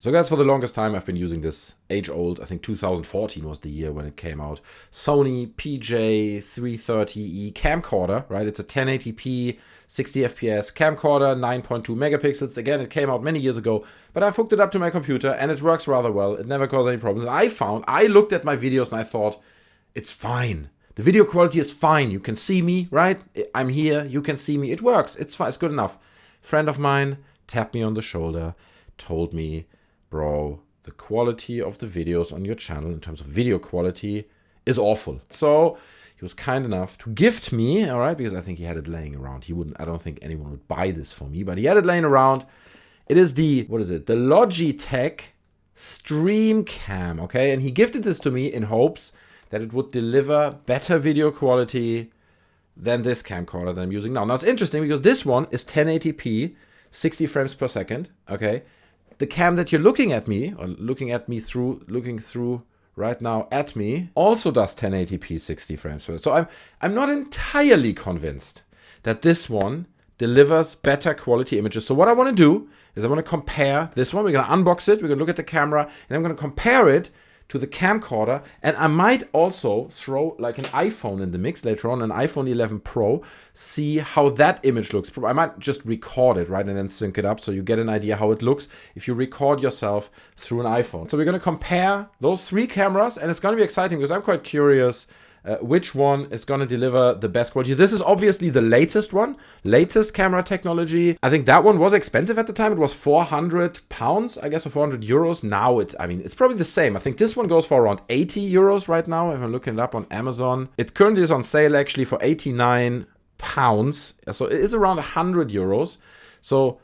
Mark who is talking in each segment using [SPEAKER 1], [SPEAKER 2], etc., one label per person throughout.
[SPEAKER 1] So guys, for the longest time I've been using this age-old, I think 2014 was the year when it came out, Sony PJ 330E camcorder, right? It's a 1080p, 60 FPS camcorder, 9.2 megapixels. Again, it came out many years ago, but I've hooked it up to my computer and it works rather well. It never caused any problems. I looked at my videos and I thought, it's fine. The video quality is fine. You can see me, right? I'm here. You can see me. It works. It's fine. It's good enough. Friend of mine tapped me on the shoulder, told me, bro, the quality of the videos on your channel in terms of video quality is awful. So he was kind enough to gift me, all right, because I think he had it laying around. I don't think anyone would buy this for me, but he had it laying around. It is the Logitech Streamcam, okay? And he gifted this to me in hopes that it would deliver better video quality than this camcorder that I'm using now. Now it's interesting because this one is 1080p, 60 frames per second, okay? The cam that you're looking through right now at me also does 1080p 60 frames per second. So I'm not entirely convinced that this one delivers better quality images. So what I want to do is I want to compare this one. We're going to unbox it. We're going to look at the camera and I'm going to compare it to the camcorder, and I might also throw like an iPhone in the mix later on, an iPhone 11 Pro, see how that image looks. I might just record it, right, and then sync it up so you get an idea how it looks if you record yourself through an iPhone. So we're going to compare those three cameras, and it's going to be exciting because I'm quite curious which one is going to deliver the best quality. This is obviously the latest one, latest camera technology. I think that one was expensive at the time. It was 400 pounds, I guess, or 400 euros. Now it's probably the same. I think this one goes for around 80 euros right now, if I'm looking it up on Amazon. It currently is on sale actually for 89 pounds. So it is around 100 euros. So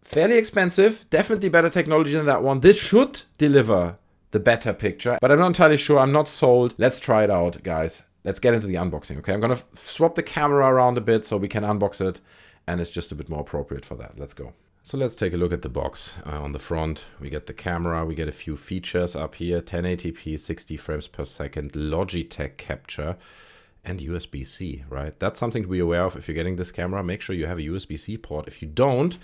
[SPEAKER 1] fairly expensive, definitely better technology than that one. This should deliver the better picture, but I'm not entirely sure. I'm not sold. Let's try it out, guys. Let's get into the unboxing, okay? I'm gonna swap the camera around a bit so we can unbox it, and it's just a bit more appropriate for that. Let's go. So let's take a look at the box. On the front, we get the camera, we get a few features up here, 1080p, 60 frames per second, Logitech Capture, and USB-C, right? That's something to be aware of if you're getting this camera. Make sure you have a USB-C port. If you don't,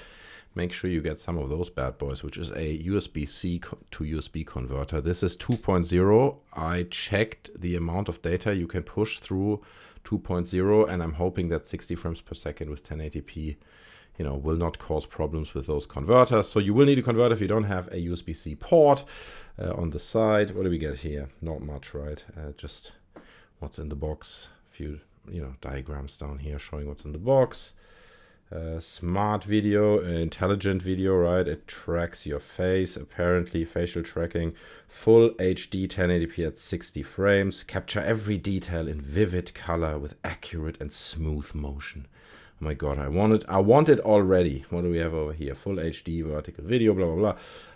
[SPEAKER 1] make sure you get some of those bad boys, which is a USB-C to USB converter. This is 2.0. I checked the amount of data you can push through 2.0, and I'm hoping that 60 frames per second with 1080p, will not cause problems with those converters. So you will need a converter if you don't have a USB-C port. On the side, what do we get here? Not much, right? Just what's in the box. A few, diagrams down here showing what's in the box. Smart video, intelligent video, right? It tracks your face, apparently facial tracking, full HD 1080p at 60 frames, capture every detail in vivid color with accurate and smooth motion. Oh my god, I want it already. What do we have over here? Full HD vertical video, blah blah blah.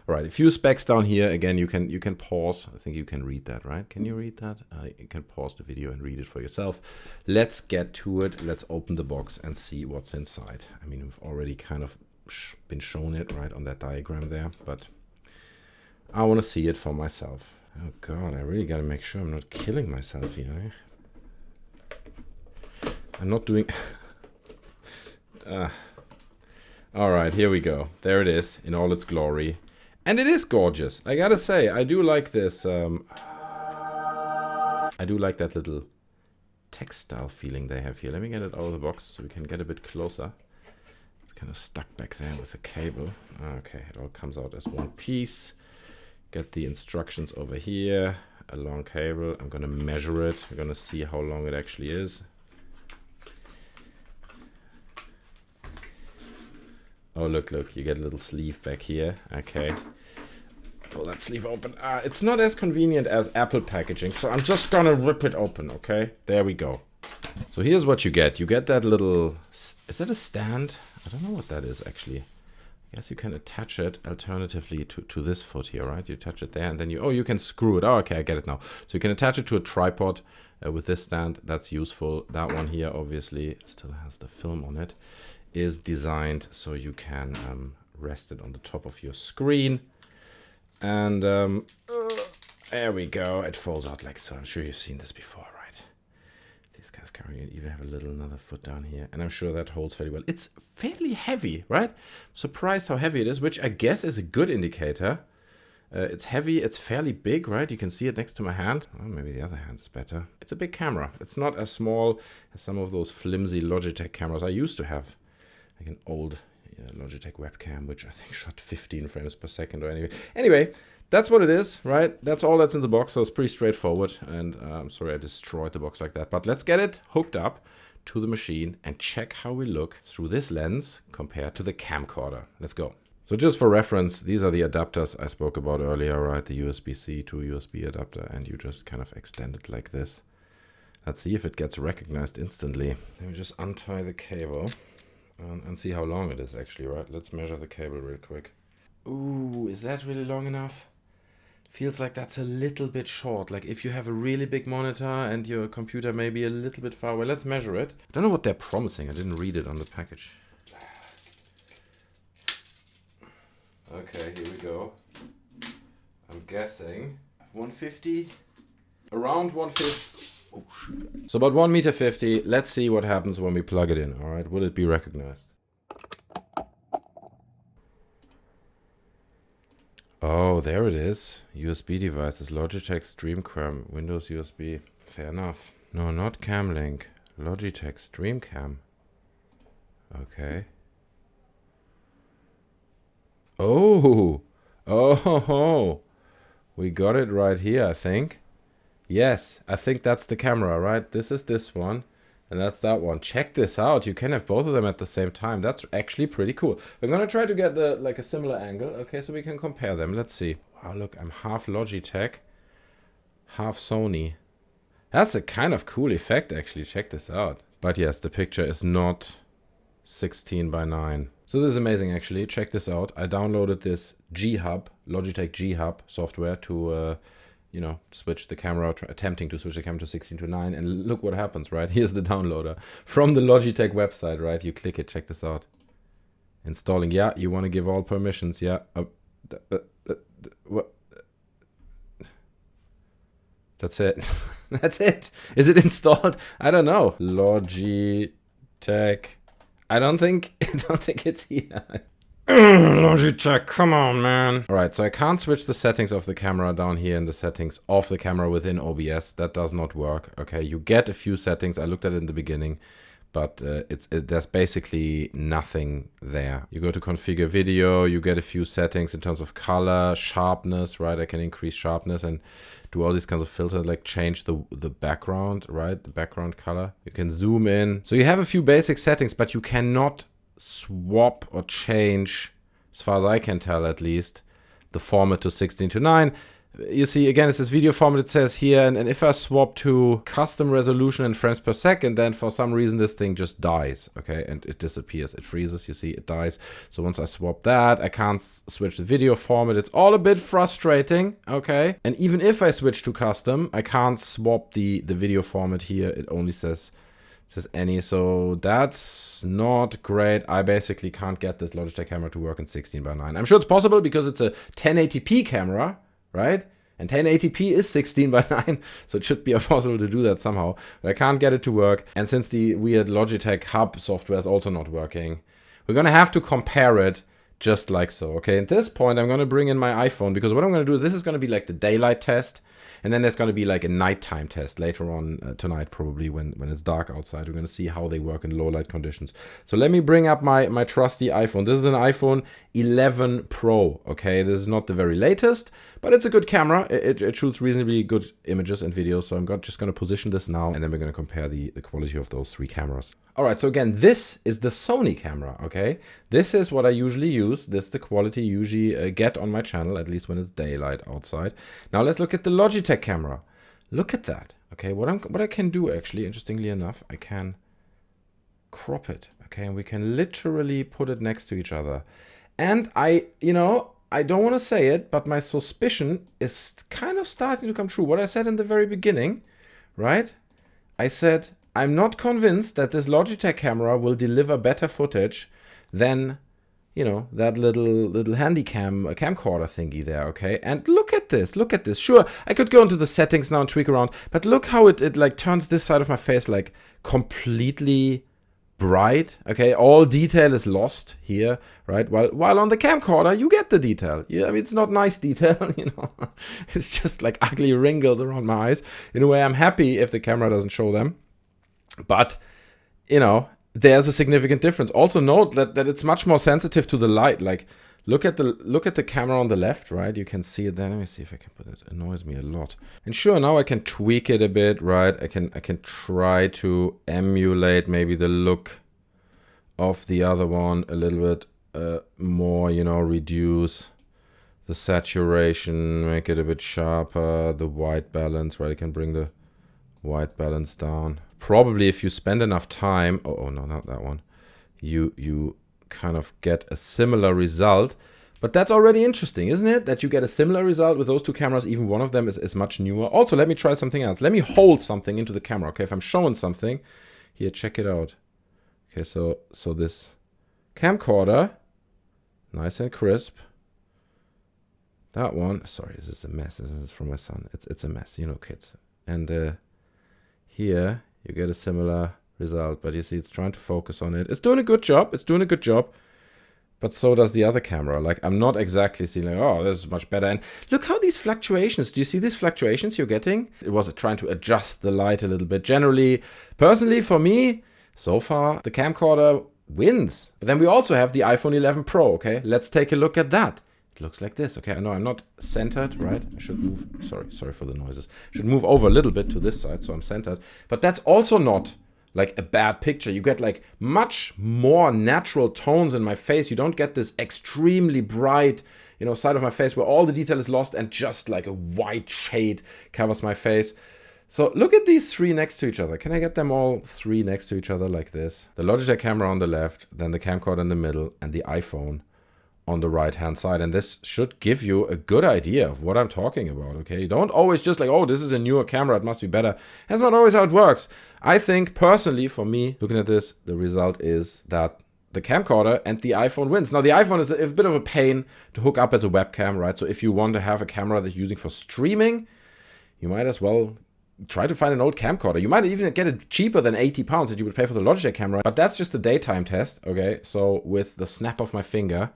[SPEAKER 1] All right, a few specs down here. Again, you can pause. I think you can read that, right? Can you read that? You can pause the video and read it for yourself. Let's get to it. Let's open the box and see what's inside. I mean, we've already kind of been shown it, right, on that diagram there, but I want to see it for myself. Oh god, I really got to make sure I'm not killing myself here. I'm not doing... all right, here we go. There it is in all its glory. And it is gorgeous. I gotta say, I do like this. I do like that little textile feeling they have here. Let me get it out of the box so we can get a bit closer. It's kind of stuck back there with the cable. Okay, it all comes out as one piece. Get the instructions over here. A long cable. I'm gonna measure it. I'm gonna see how long it actually is. Oh, look, you get a little sleeve back here. Okay. Pull that sleeve open. It's not as convenient as Apple packaging, so I'm just gonna rip it open, okay? There we go. So here's what you get. You get that little... Is that a stand? I don't know what that is, actually. I guess you can attach it alternatively to this foot here, right? You attach it there, and then you can screw it. Oh, okay, I get it now. So you can attach it to a tripod with this stand. That's useful. That one here, obviously, still has the film on it. Is designed so you can rest it on the top of your screen, and there we go. It folds out like so. I'm sure you've seen this before, right? These guys carry even have another foot down here, and I'm sure that holds fairly well. It's fairly heavy, right? Surprised how heavy it is, which I guess is a good indicator It's heavy, it's fairly big, right? You can see it next to my hand. Oh, maybe the other hand is better. It's a big camera. It's not as small as some of those flimsy Logitech cameras I used to have. Like an old Logitech webcam, which I think shot 15 frames per second or anyway. Anyway, that's what it is, right? That's all that's in the box, so it's pretty straightforward. And I'm sorry I destroyed the box like that. But let's get it hooked up to the machine and check how we look through this lens compared to the camcorder. Let's go. So just for reference, these are the adapters I spoke about earlier, right? The USB-C to USB adapter, and you just kind of extend it like this. Let's see if it gets recognized instantly. Let me just untie the cable and see how long it is actually, right? Let's measure the cable real quick. Ooh, is that really long enough? Feels like that's a little bit short. Like if you have a really big monitor and your computer may be a little bit far away. Let's measure it. I don't know what they're promising. I didn't read it on the package. Okay, here we go. I'm guessing 150, around 150. Oh, so about 1.50 meters. Let's see what happens when we plug it in. All right, will it be recognized? Oh, there it is. USB devices, Logitech Streamcam, Windows USB. Fair enough. No, not Camlink. Logitech Streamcam. Okay. Oh, we got it right here, I think. Yes, I think that's the camera, right? This is this one, and that's that one. Check this out. You can have both of them at the same time. That's actually pretty cool. We're gonna try to get like a similar angle, okay, so we can compare them. Let's see. Wow, look, I'm half Logitech, half Sony. That's a kind of cool effect, actually. Check this out. But yes, the picture is not 16:9. So this is amazing, actually. Check this out. I downloaded this G HUB, Logitech G HUB software to, switch the camera, attempting to switch the camera to 16:9. And look what happens, right? Here's the downloader from the Logitech website, right? You click it. Check this out. Installing. Yeah, you want to give all permissions. Yeah. What? That's it. That's it. Is it installed? I don't know. Logitech. I don't think it's here. Logitech, come on, man. All right, so I can't switch the settings of the camera down here in the settings of the camera within OBS. That does not work. Okay, you get a few settings. I looked at it in the beginning, but there's basically nothing there. You go to configure video, you get a few settings in terms of color, sharpness, right? I can increase sharpness and do all these kinds of filters, like change the background, right? The background color. You can zoom in. So you have a few basic settings, but you cannot swap or change, as far as I can tell at least, the format to 16:9. You see, again, it's this video format it says here, and if I swap to custom resolution in frames per second, then for some reason this thing just dies, okay, and it disappears, it freezes, you see, it dies. So once I swap that, I can't switch the video format. It's all a bit frustrating, okay, and even if I switch to custom, I can't swap the video format here. It only says any, so that's not great. I basically can't get this Logitech camera to work in 16:9. I'm sure it's possible because it's a 1080p camera, right? And 1080p is 16:9, so it should be possible to do that somehow. But I can't get it to work. And since the weird Logitech Hub software is also not working, we're gonna have to compare it just like so, okay? At this point, I'm gonna bring in my iPhone, because what I'm gonna do, this is gonna be like the daylight test, and then there's gonna be like a nighttime test later on tonight, probably when it's dark outside. We're gonna see how they work in low light conditions. So let me bring up my trusty iPhone. This is an iPhone 11 Pro, okay? This is not the very latest, but it's a good camera. It shoots reasonably good images and videos. So I'm just going to position this now, and then we're going to compare the quality of those three cameras. All right, so again, this is the Sony camera, okay? This is what I usually use. This is the quality you usually get on my channel, at least when it's daylight outside. Now let's look at the Logitech camera. Look at that, okay? What I can do, actually, interestingly enough, I can crop it, okay? And we can literally put it next to each other. And I don't want to say it, but my suspicion is kind of starting to come true. What I said in the very beginning, right? I said, I'm not convinced that this Logitech camera will deliver better footage than, that little handy camcorder thingy there, okay? And look at this. Sure, I could go into the settings now and tweak around, but look how it like turns this side of my face like completely bright. Okay, all detail is lost here, right? While on the camcorder, you get the detail. Yeah, I mean, it's not nice detail, you know. It's just like ugly wrinkles around my eyes. In a way, I'm happy if the camera doesn't show them. But, you know, there's a significant difference. Also note that it's much more sensitive to the light. Like, look at the camera on the left, right? You can see it there. Let me see if I can put it. It annoys me a lot. And sure, now I can tweak it a bit, right? I can try to emulate maybe the look of the other one a little bit more, you know, reduce the saturation, make it a bit sharper, the white balance, right? I can bring the white balance down. Probably if you spend enough time, oh no, not that one. You kind of get a similar result, but that's already interesting, isn't it? That you get a similar result with those two cameras, even one of them is much newer. Also, let me try something else. Let me hold something into the camera, okay? If I'm showing something, here, check it out. Okay, so this camcorder, nice and crisp. That one, sorry, this is a mess. This is from my son. It's a mess, you know, kids. And here you get a similar result, but you see it's trying to focus on it. It's doing a good job. It's doing a good job. But so does the other camera. Like, I'm not exactly seeing like, oh, this is much better. And look how these fluctuations, do you see these fluctuations you're getting? It was trying to adjust the light a little bit. Generally, personally, for me, so far, the camcorder wins. But then we also have the iPhone 11 Pro, okay? Let's take a look at that. It looks like this, okay? I know I'm not centered, right? I should move, sorry for the noises. I should move over a little bit to this side so I'm centered. But that's also not like a bad picture. You get like much more natural tones in my face. You don't get this extremely bright, you know, side of my face where all the detail is lost and just like a white shade covers my face. So look at these three next to each other. Can I get them all three next to each other like this? The Logitech camera on the left, then the camcorder in the middle, and the iPhone on the right hand side. And this should give you a good idea of what I'm talking about, okay? You don't always just like, oh, this is a newer camera, it must be better. That's not always how it works. I think personally, for me, looking at this, the result is that the camcorder and the iPhone wins. Now the iPhone is a bit of a pain to hook up as a webcam, right? So if you want to have a camera that you're using for streaming, you might as well try to find an old camcorder. You might even get it cheaper than 80 pounds that you would pay for the Logitech camera. But that's just a daytime test, okay? So with the snap of my finger,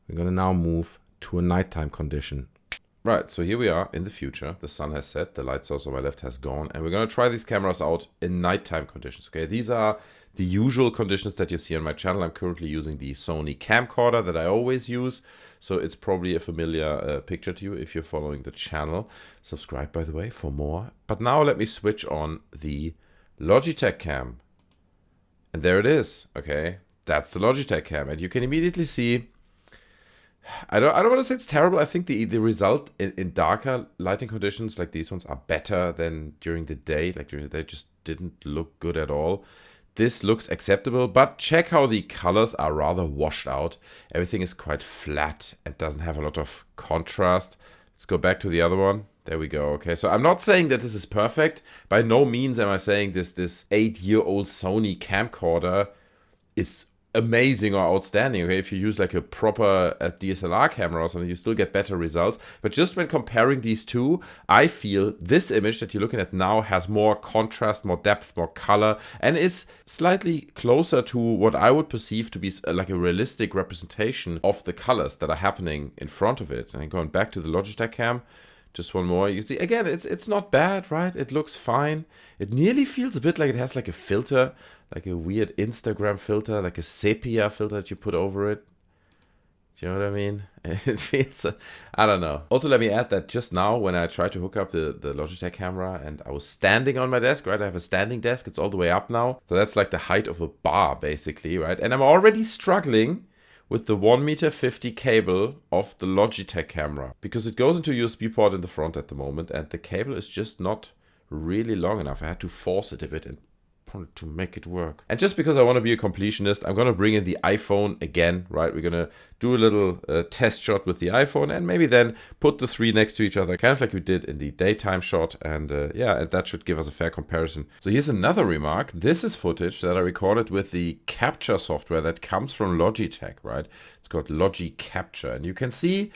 [SPEAKER 1] we're going to now move to a nighttime condition. Right, so here we are in the future. The sun has set, the light source on my left has gone, and we're going to try these cameras out in nighttime conditions. Okay, these are the usual conditions that you see on my channel. I'm currently using the Sony Camcorder that I always use, so it's probably a familiar picture to you if you're following the channel. Subscribe, by the way, for more. But now let me switch on the Logitech cam. And there it is, okay? That's the Logitech cam, and you can immediately see I don't want to say it's terrible. I think the result in darker lighting conditions like these ones are better than during the day. Like during the day, it just didn't look good at all. This looks acceptable, but check how the colors are rather washed out. Everything is quite flat and doesn't have a lot of contrast. Let's go back to the other one. There we go. Okay, so I'm not saying that this is perfect. By no means am I saying this 8-year-old Sony camcorder is amazing or outstanding. Okay, if you use like a proper DSLR camera or something, you still get better results. But just when comparing these two, I feel this image that you're looking at now has more contrast, more depth, more color, and is slightly closer to what I would perceive to be like a realistic representation of the colors that are happening in front of it. And going back to the Logitech cam, just one more. You see, again, it's not bad, right? It looks fine. It nearly feels a bit like it has like a filter, like a weird Instagram filter, like a sepia filter that you put over it. Do you know what I mean? It feels, I don't know. Also, let me add that just now when I tried to hook up the Logitech camera and I was standing on my desk, right? I have a standing desk. It's all the way up now. So that's like the height of a bar, basically, right? And I'm already struggling with the 1.50 m cable of the Logitech camera because it goes into a USB port in the front at the moment and the cable is just not really long enough. I had to force it a bit and to make it work. And just because I want to be a completionist, I'm going to bring in the iPhone again, right? We're going to do a little test shot with the iPhone and maybe then put the three next to each other, kind of like we did in the daytime shot. And yeah, and that should give us a fair comparison. So here's another remark. This is footage that I recorded with the capture software that comes from Logitech, right? It's called Logi Capture. And you can see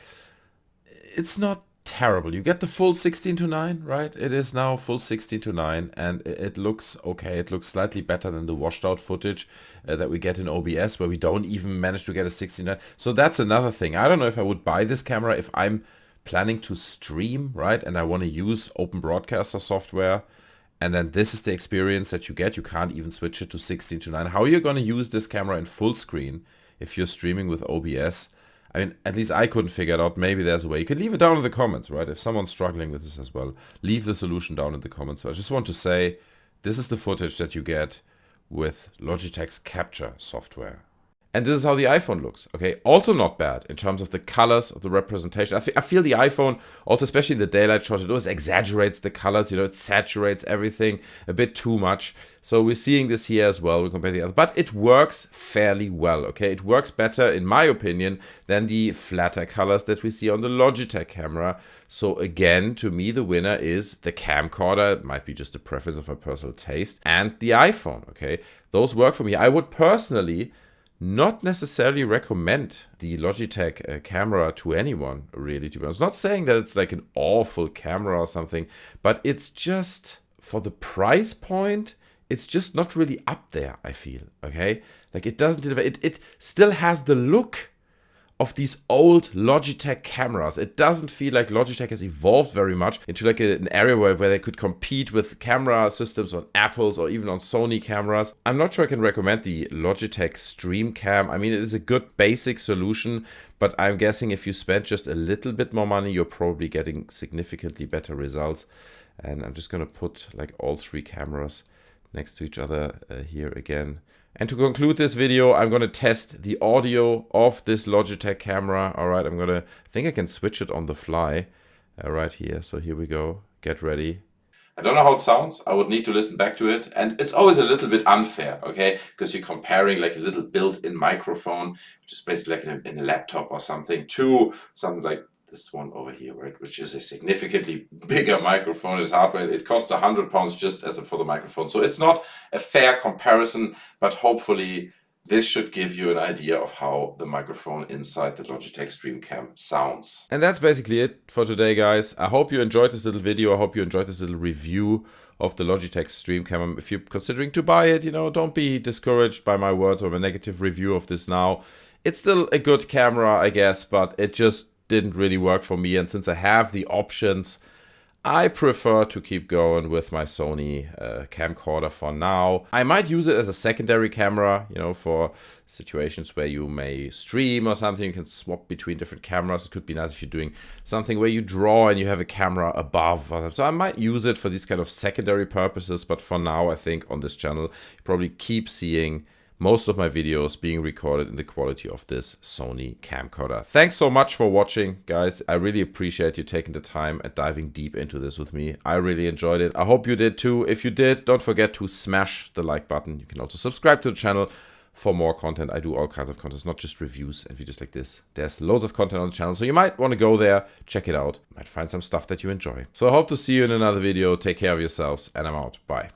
[SPEAKER 1] it's not terrible. You get the full 16:9, right? It is now full 16:9, and it looks okay. It looks slightly better than the washed out footage that we get in OBS, where we don't even manage to get a 16:9. So that's another thing. I don't know if I would buy this camera if I'm planning to stream, right? And I want to use Open Broadcaster software. And then this is the experience that you get. You can't even switch it to 16:9. How are you going to use this camera in full screen if you're streaming with OBS? I mean, at least I couldn't figure it out. Maybe there's a way. You could leave it down in the comments, right? If someone's struggling with this as well, leave the solution down in the comments. So I just want to say, this is the footage that you get with Logitech's Capture software. And this is how the iPhone looks, okay? Also not bad in terms of the colors of the representation. I feel the iPhone, also especially in the daylight shot, it always exaggerates the colors, you know, it saturates everything a bit too much. So we're seeing this here as well, we compare the other. But it works fairly well, okay? It works better, in my opinion, than the flatter colors that we see on the Logitech camera. So again, to me, the winner is the camcorder. It might be just a preference of my personal taste. And the iPhone, okay? Those work for me. I would personally not necessarily recommend the Logitech camera to anyone, really, to be honest. Not saying that it's like an awful camera or something, but it's just, for the price point, it's just not really up there, I feel, okay? Like, it doesn't deliver, it still has the look of these old Logitech cameras. It doesn't feel like Logitech has evolved very much into like an area where they could compete with camera systems on Apple's or even on Sony cameras. I'm not sure I can recommend the Logitech Streamcam. I mean, it is a good basic solution, but I'm guessing if you spend just a little bit more money, you're probably getting significantly better results. And I'm just gonna put like all three cameras next to each other here again. And to conclude this video, I'm going to test the audio of this Logitech camera. All right, I think I can switch it on the fly right here. So here we go. Get ready. I don't know how it sounds. I would need to listen back to it. And it's always a little bit unfair, okay? Because you're comparing like a little built-in microphone, which is basically like in a laptop or something, to something like this one over here, right, which is a significantly bigger microphone. It's hardware. It costs £100 just as for the microphone. So it's not a fair comparison, but hopefully this should give you an idea of how the microphone inside the Logitech Streamcam sounds. And that's basically it for today, guys. I hope you enjoyed this little video. I hope you enjoyed this little review of the Logitech Streamcam. If you're considering to buy it, you know, don't be discouraged by my words or a negative review of this now. It's still a good camera, I guess, but it just didn't really work for me, and since I have the options, I prefer to keep going with my Sony camcorder for now. I might use it as a secondary camera, you know, for situations where you may stream or something. You can swap between different cameras. It could be nice if you're doing something where you draw and you have a camera above. So I might use it for these kind of secondary purposes, but for now, I think on this channel, you probably keep seeing most of my videos being recorded in the quality of this Sony camcorder. Thanks so much for watching, guys. I really appreciate you taking the time and diving deep into this with me. I really enjoyed it. I hope you did too. If you did, don't forget to smash the like button. You can also subscribe to the channel for more content. I do all kinds of content, not just reviews and videos like this. There's loads of content on the channel, so you might want to go there, check it out. You might find some stuff that you enjoy. So I hope to see you in another video. Take care of yourselves, and I'm out. Bye.